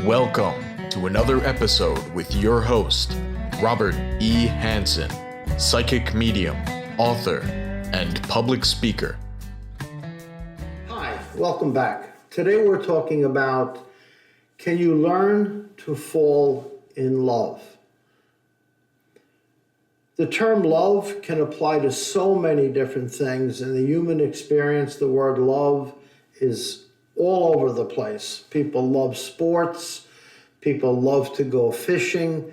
Welcome to another episode with your host, Robert E. Hansen, psychic medium, author, and public speaker. Hi, welcome back. Today we're talking about, can you learn to fall in love? The term love can apply to so many different things. In the human experience, the word love is all over the place. People love sports. People love to go fishing.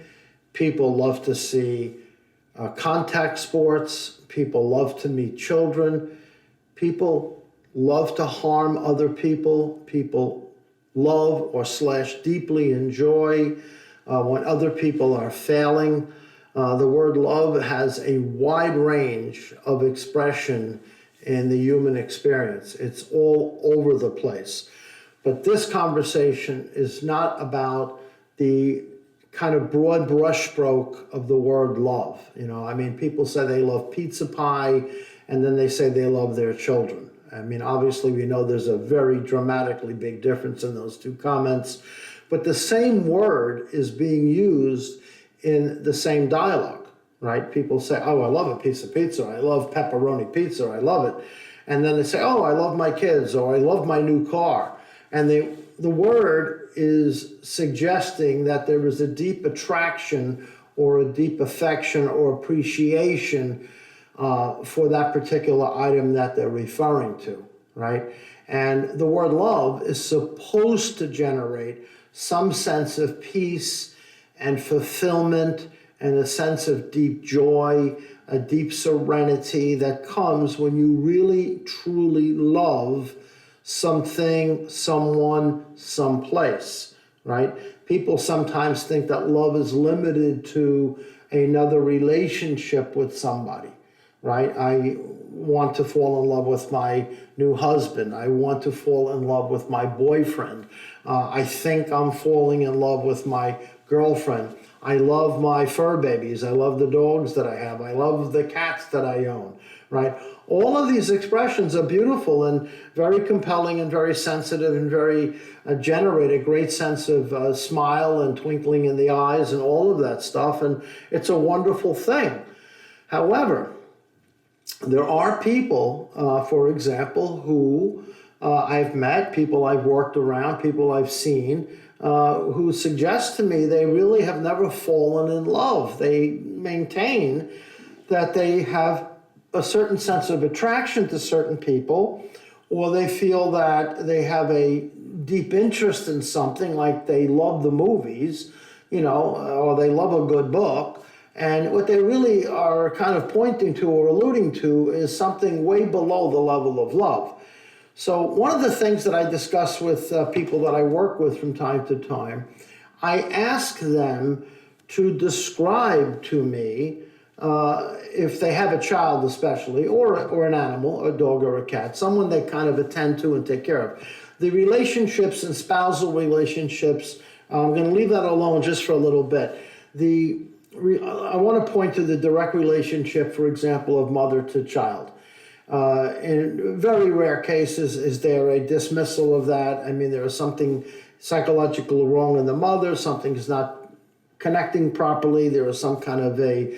People love to see contact sports. People love to meet children. People love to harm other people. People love or / deeply enjoy when other people are failing. The word love has a wide range of expression in the human experience. It's all over the place. But this conversation is not about the kind of broad brushstroke of the word love. People say they love pizza pie, and then they say they love their children. Obviously we know there's a very dramatically big difference in those two comments, but the same word is being used in the same dialogue. Right? People say, oh, I love a piece of pizza. I love pepperoni pizza. I love it. And then they say, oh, I love my kids, or I love my new car. And the word is suggesting that there is a deep attraction or a deep affection or appreciation for that particular item that they're referring to, right? And the word love is supposed to generate some sense of peace and fulfillment and a sense of deep joy, a deep serenity that comes when you really, truly love something, someone, someplace, right? People sometimes think that love is limited to another relationship with somebody, right? I want to fall in love with my new husband. I want to fall in love with my boyfriend. I think I'm falling in love with my girlfriend. I love my fur babies. I love the dogs that I have. I love the cats that I own, right? All of these expressions are beautiful and very compelling and very sensitive and very generate a great sense of smile and twinkling in the eyes and all of that stuff. And it's a wonderful thing. However, there are people, for example, who I've met, people I've worked around, people I've seen, who suggest to me they really have never fallen in love. They maintain that they have a certain sense of attraction to certain people, or they feel that they have a deep interest in something, like they love the movies, or they love a good book. And what they really are kind of pointing to or alluding to is something way below the level of love. So one of the things that I discuss with people that I work with from time to time, I ask them to describe to me, if they have a child especially, or an animal, a dog or a cat, someone they kind of attend to and take care of. The relationships and spousal relationships, I'm going to leave that alone just for a little bit. I want to point to the direct relationship, for example, of mother to child. In very rare cases, is there a dismissal of that? There is something psychological wrong in the mother, something is not connecting properly, there is some kind of a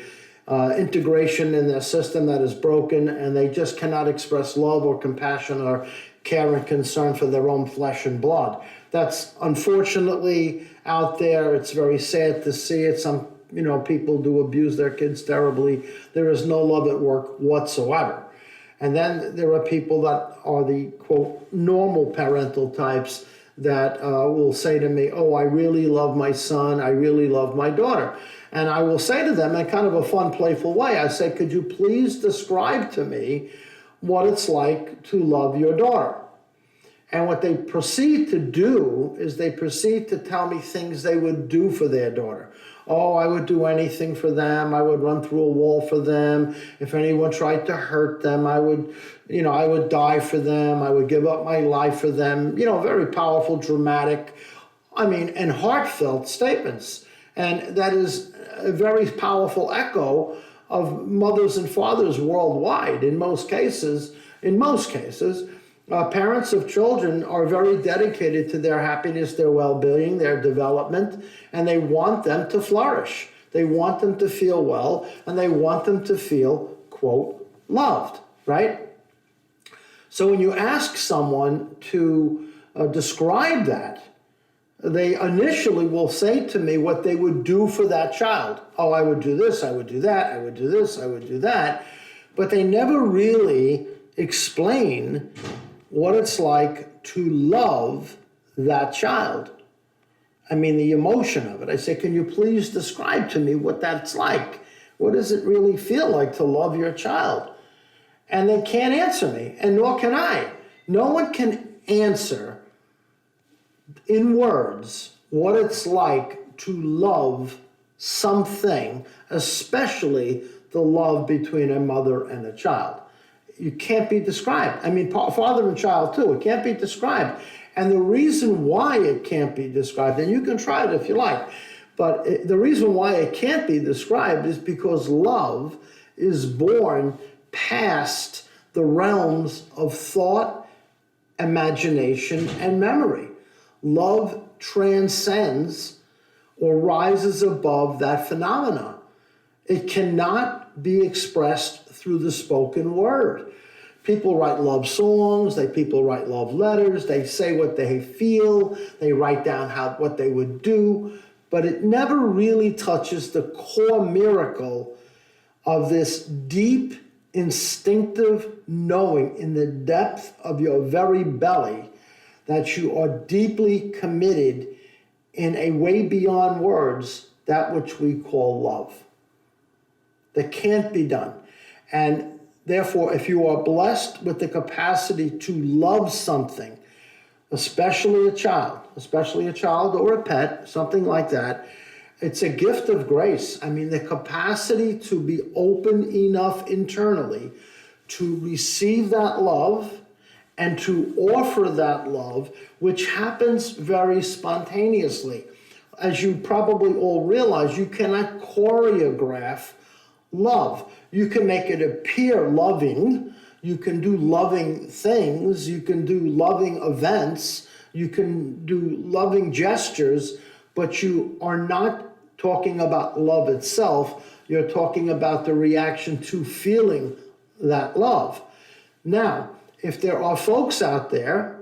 integration in their system that is broken, and they just cannot express love or compassion or care and concern for their own flesh and blood. That's unfortunately out there. It's very sad to see it. Some people do abuse their kids terribly. There is no love at work whatsoever. And then there are people that are the, quote, normal parental types that will say to me, oh, I really love my son, I really love my daughter. And I will say to them in kind of a fun, playful way, I say, could you please describe to me what it's like to love your daughter? And what they proceed to do is they proceed to tell me things they would do for their daughter. Oh, I would do anything for them. I would run through a wall for them. If anyone tried to hurt them, I would die for them. I would give up my life for them. Very powerful, dramatic, and heartfelt statements. And that is a very powerful echo of mothers and fathers worldwide. In most cases, Parents of children are very dedicated to their happiness, their well-being, their development, and they want them to flourish. They want them to feel well, and they want them to feel, quote, loved, right? So when you ask someone to describe that, they initially will say to me what they would do for that child. Oh, I would do this, I would do that, I would do this, I would do that. But they never really explain what it's like to love that child. I mean, the emotion of it. I say, can you please describe to me what that's like? What does it really feel like to love your child? And they can't answer me, and nor can I. No one can answer in words what it's like to love something, especially the love between a mother and a child. You can't be described. I mean, father and child too, it can't be described. And the reason why it can't be described, and you can try it if you like, but the reason why it can't be described is because love is born past the realms of thought, imagination, and memory. Love transcends or rises above that phenomena. It cannot be expressed through the spoken word. People write love songs, people write love letters, they say what they feel, they write down what they would do, but it never really touches the core miracle of this deep, instinctive knowing in the depth of your very belly that you are deeply committed in a way beyond words, that which we call love. That can't be done. And therefore, if you are blessed with the capacity to love something, especially a child or a pet, something like that, it's a gift of grace. I mean, the capacity to be open enough internally to receive that love and to offer that love, which happens very spontaneously. As you probably all realize, you cannot choreograph love. You can make it appear loving. You can do loving things. You can do loving events. You can do loving gestures, but you are not talking about love itself. You're talking about the reaction to feeling that love. Now, if there are folks out there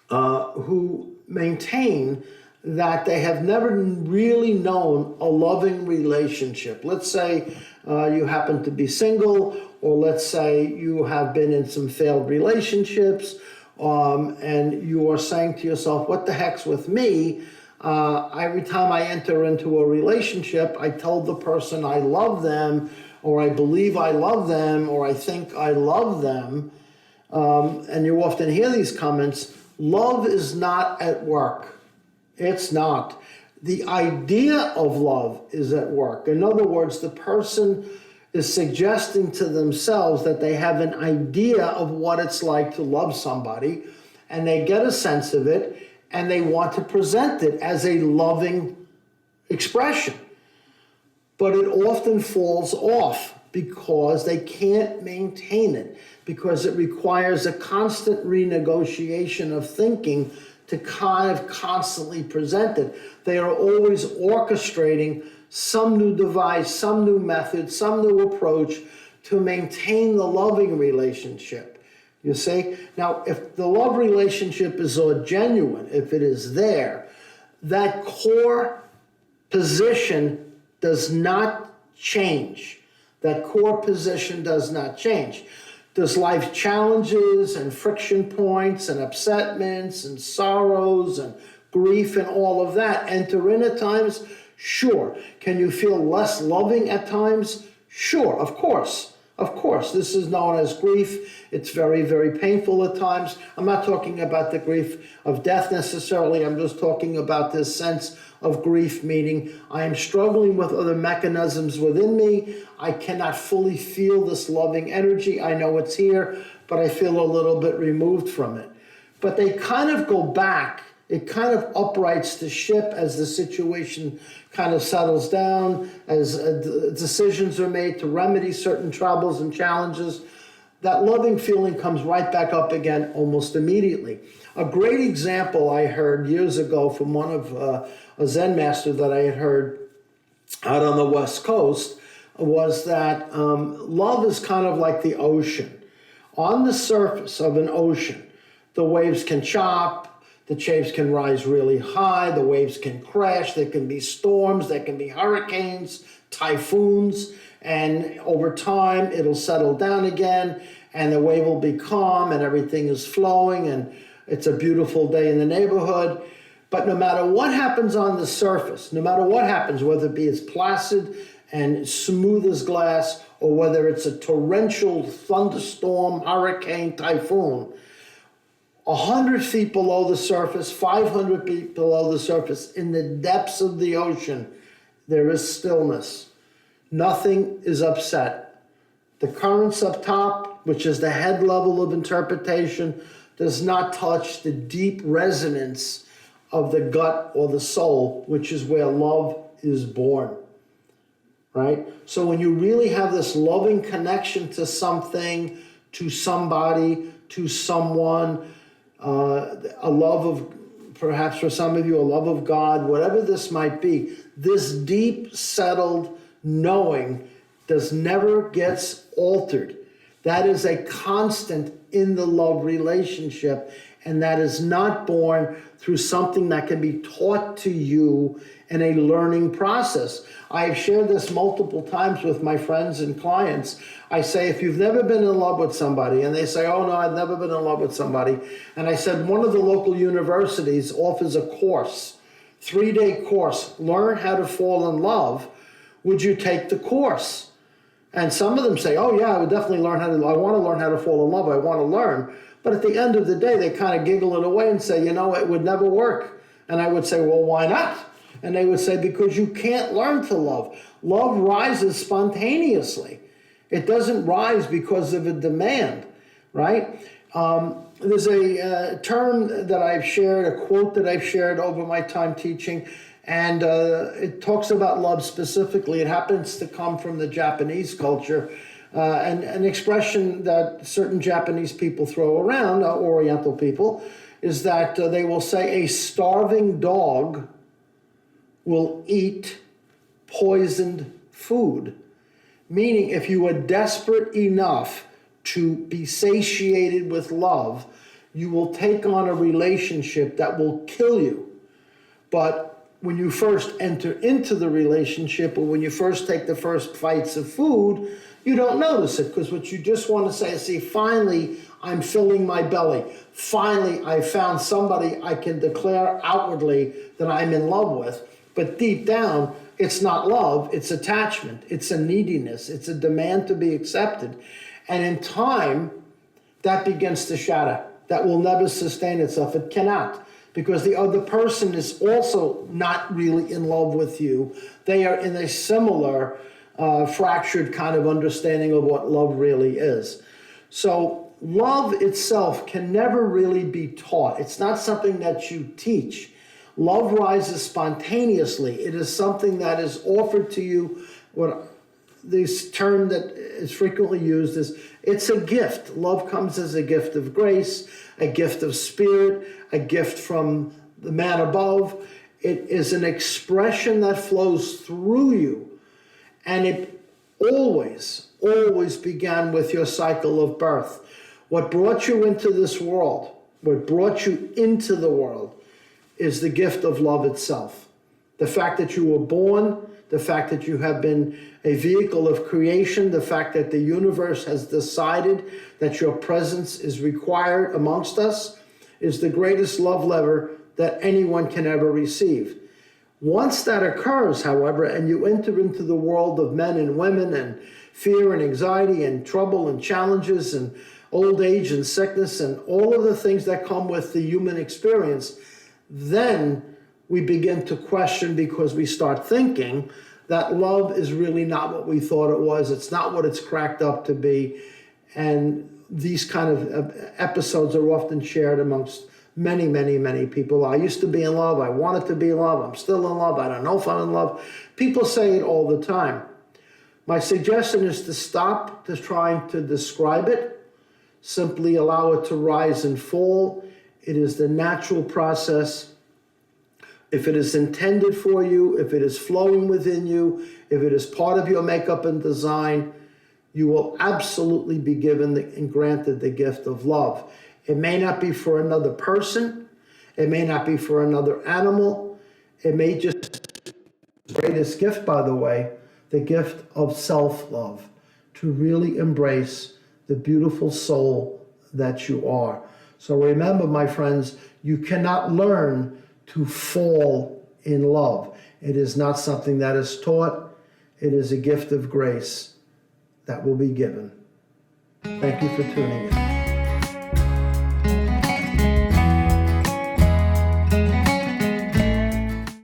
who maintain that they have never really known a loving relationship. Let's say you happen to be single, or let's say you have been in some failed relationships, and you are saying to yourself, what the heck's with me? Every time I enter into a relationship, I tell the person I love them, or I believe I love them, or I think I love them. And you often hear these comments, love is not at work. It's not. The idea of love is at work. In other words, the person is suggesting to themselves that they have an idea of what it's like to love somebody, and they get a sense of it, and they want to present it as a loving expression. But it often falls off because they can't maintain it, because it requires a constant renegotiation of thinking to kind of constantly present it. They are always orchestrating some new device, some new method, some new approach to maintain the loving relationship. You see? Now, if the love relationship is so genuine, if it is there, that core position does not change. That core position does not change. Does life challenges and friction points and upsetments and sorrows and grief and all of that enter in at times? Sure. Can you feel less loving at times? Sure, of course. Of course, this is known as grief. It's very, very painful at times. I'm not talking about the grief of death necessarily. I'm just talking about this sense of grief, meaning I am struggling with other mechanisms within me. I cannot fully feel this loving energy. I know it's here, but I feel a little bit removed from it. But they kind of go back. It kind of uprights the ship as the situation kind of settles down, as decisions are made to remedy certain troubles and challenges. that loving feeling comes right back up again almost immediately. A great example I heard years ago from one of a Zen master that I had heard out on the West Coast was that love is kind of like the ocean. On the surface of an ocean, the waves can chop, the waves can rise really high, the waves can crash, there can be storms, there can be hurricanes, typhoons, and over time it'll settle down again and the wave will be calm and everything is flowing and it's a beautiful day in the neighborhood. But no matter what happens on the surface, no matter what happens, whether it be as placid and smooth as glass, or whether it's a torrential thunderstorm, hurricane, typhoon, 100 feet below the surface, 500 feet below the surface, in the depths of the ocean, there is stillness. Nothing is upset. The currents up top, which is the head level of interpretation, does not touch the deep resonance of the gut or the soul, which is where love is born. Right? So when you really have this loving connection to something, to somebody, to someone, a love of, perhaps for some of you, a love of God, whatever this might be, this deep, settled knowing never gets altered. That is a constant in the love relationship, and that is not born through something that can be taught to you in a learning process. I have shared this multiple times with my friends and clients. I say, if you've never been in love with somebody, and they say, oh no, I've never been in love with somebody. And I said, one of the local universities offers a course, 3-day course, learn how to fall in love. Would you take the course? And some of them say, oh yeah, I would definitely learn I want to learn how to fall in love. I want to learn. But at the end of the day, they kind of giggle it away and say, it would never work. And I would say, well, why not? And they would say, because you can't learn to love. Love rises spontaneously. It doesn't rise because of a demand, right? There's a term that I've shared, a quote that I've shared over my time teaching, and it talks about love specifically. It happens to come from the Japanese culture, and an expression that certain Japanese people throw around, Oriental people, is that they will say a starving dog will eat poisoned food. Meaning, if you are desperate enough to be satiated with love, you will take on a relationship that will kill you. But when you first enter into the relationship, or when you first take the first bites of food, you don't notice it, because what you just want to say is, see, finally, I'm filling my belly. Finally, I found somebody I can declare outwardly that I'm in love with. But deep down, it's not love, it's attachment, it's a neediness, it's a demand to be accepted. And in time, that begins to shatter. That will never sustain itself. It cannot, because the other person is also not really in love with you. They are in a similar fractured kind of understanding of what love really is. So love itself can never really be taught. It's not something that you teach. Love rises spontaneously. It is something that is offered to you. What this term that is frequently used is, it's a gift. Love comes as a gift of grace, a gift of spirit, a gift from the man above. It is an expression that flows through you. And it always, always began with your cycle of birth. What brought you into this world, what brought you into the world, is the gift of love itself. The fact that you were born, the fact that you have been a vehicle of creation, the fact that the universe has decided that your presence is required amongst us, is the greatest love letter that anyone can ever receive. Once that occurs, however, and you enter into the world of men and women and fear and anxiety and trouble and challenges and old age and sickness and all of the things that come with the human experience, then we begin to question, because we start thinking that love is really not what we thought it was. It's not what it's cracked up to be. And these kind of episodes are often shared amongst many, many, many people. I used to be in love. I wanted to be in love. I'm still in love. I don't know if I'm in love. People say it all the time. My suggestion is to stop trying to describe it, simply allow it to rise and fall. It is the natural process. If it is intended for you, if it is flowing within you, if it is part of your makeup and design, you will absolutely be given and granted the gift of love. It may not be for another person. It may not be for another animal. It may just, the greatest gift, by the way, the gift of self-love, to really embrace the beautiful soul that you are. So remember, my friends, you cannot learn to fall in love. It is not something that is taught. It is a gift of grace that will be given. Thank you for tuning in.